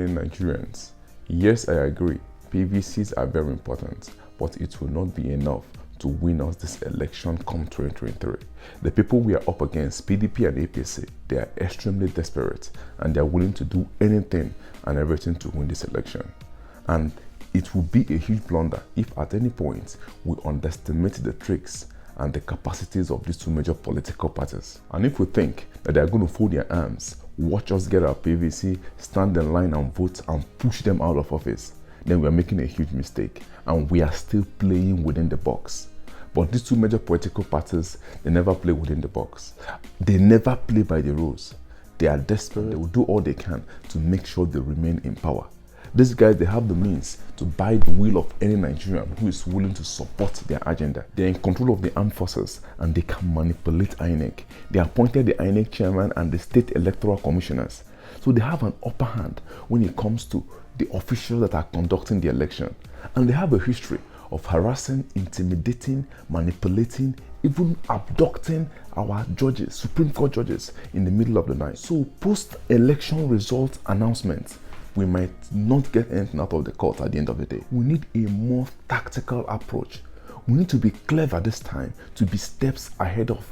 morning, Nigerians. Yes, I agree. PVCs are very important, but it will not be enough to win us this election come 2023. The people we are up against, PDP and APC, they are extremely desperate and they are willing to do anything and everything to win this election. And it will be a huge blunder if at any point we underestimate the tricks and the capacities of these two major political parties. And if we think that they are going to fold their arms, watch us get our PVC, stand in line and vote and push them out of office, then we are making a huge mistake and we are still playing within the box. But these two major political parties, they never play within the box. They never play by the rules. They are desperate. They will do all they can to make sure they remain in power. These guys, they have the means to buy the will of any Nigerian who is willing to support their agenda. They are in control of the armed forces and they can manipulate INEC. They appointed the INEC chairman and the state electoral commissioners. So they have an upper hand when it comes to the officials that are conducting the election. And they have a history of harassing, intimidating, manipulating, even abducting our judges, Supreme Court judges, in the middle of the night. So post-election result announcements, we might not get anything out of the court at the end of the day. We need a more tactical approach. We need to be clever this time to be steps ahead of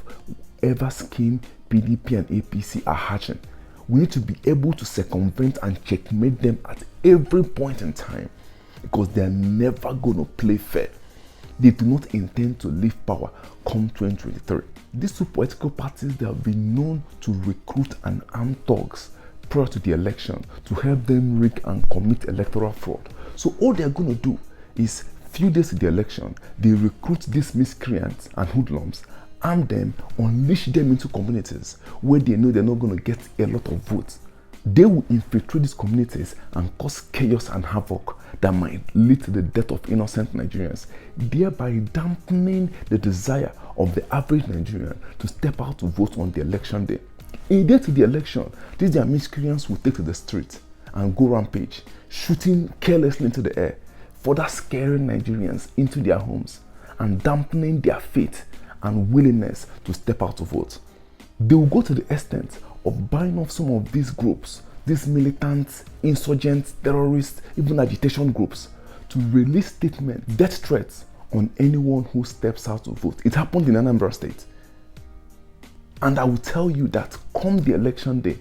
whatever scheme PDP and APC are hatching. We need to be able to circumvent and checkmate them at every point in time because they are never going to play fair. They do not intend to leave power come 2023. These two political parties, they have been known to recruit and arm thugs prior to the election to help them rig and commit electoral fraud. So all they are going to do is, few days to the election, they recruit these miscreants and hoodlums, arm them, unleash them into communities where they know they're not going to get a lot of votes. They will infiltrate these communities and cause chaos and havoc that might lead to the death of innocent Nigerians, thereby dampening the desire of the average Nigerian to step out to vote on the election day. A day to the election, these their miscreants will take to the street and go rampage, shooting carelessly into the air, further scaring Nigerians into their homes and dampening their faith and willingness to step out to vote. They will go to the extent of buying off some of these groups, these militant, insurgent, terrorist, even agitation groups, to release statements, death threats on anyone who steps out to vote. It happened in Anambra State. And I will tell you that come the election day,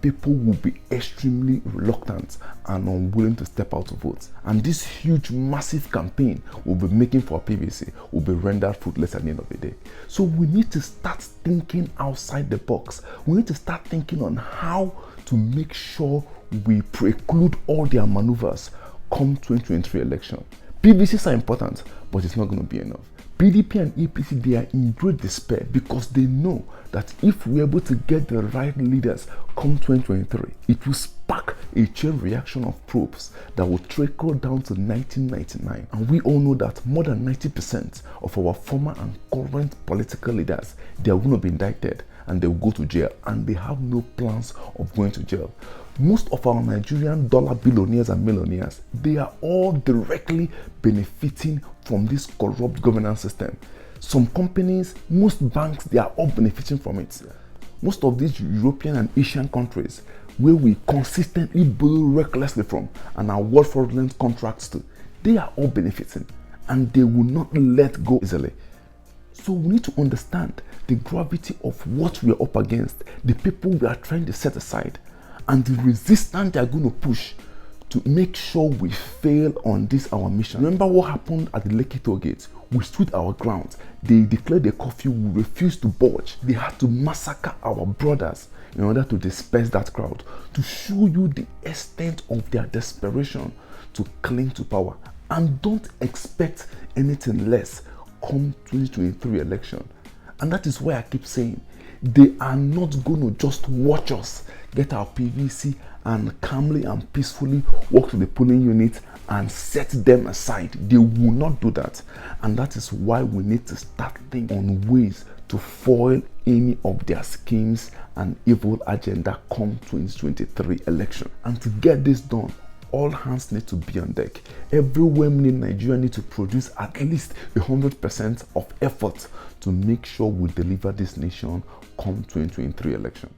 people will be extremely reluctant and unwilling to step out to vote. And this huge, massive campaign we'll be making for PVC will be rendered fruitless at the end of the day. So we need to start thinking outside the box. We need to start thinking on how to make sure we preclude all their maneuvers come 2023 election. PVCs are important, but it's not going to be enough. PDP and APC, they are in great despair because they know that if we're able to get the right leaders come 2023, it will spark a chain reaction of probes that will trickle down to 1999. And we all know that more than 90% of our former and current political leaders, they are going to be indicted and they will go to jail, and they have no plans of going to jail. Most of our Nigerian dollar billionaires and millionaires, they are all directly benefiting from this corrupt governance system. Some companies, most banks, they are all benefiting from it. Most of these European and Asian countries, where we consistently borrow recklessly from and award fraudulent contracts to, they are all benefiting and they will not let go easily. So we need to understand the gravity of what we are up against, the people we are trying to set aside, and the resistance they are going to push to make sure we fail on this our mission. Remember what happened at the Lekki toll gate? We stood our ground. They declared a curfew. We refused to budge. They had to massacre our brothers in order to disperse that crowd, to show you the extent of their desperation to cling to power. And don't expect anything less come 2023 election. And that is why I keep saying they are not going to just watch us get our PVC and calmly and peacefully walk to the polling unit and set them aside. They will not do that. And that is why we need to start thinking on ways to foil any of their schemes and evil agenda come 2023 election. And to get this done, all hands need to be on deck. Every woman in Nigeria needs to produce at least 100% of effort to make sure we deliver this nation come 2023 election.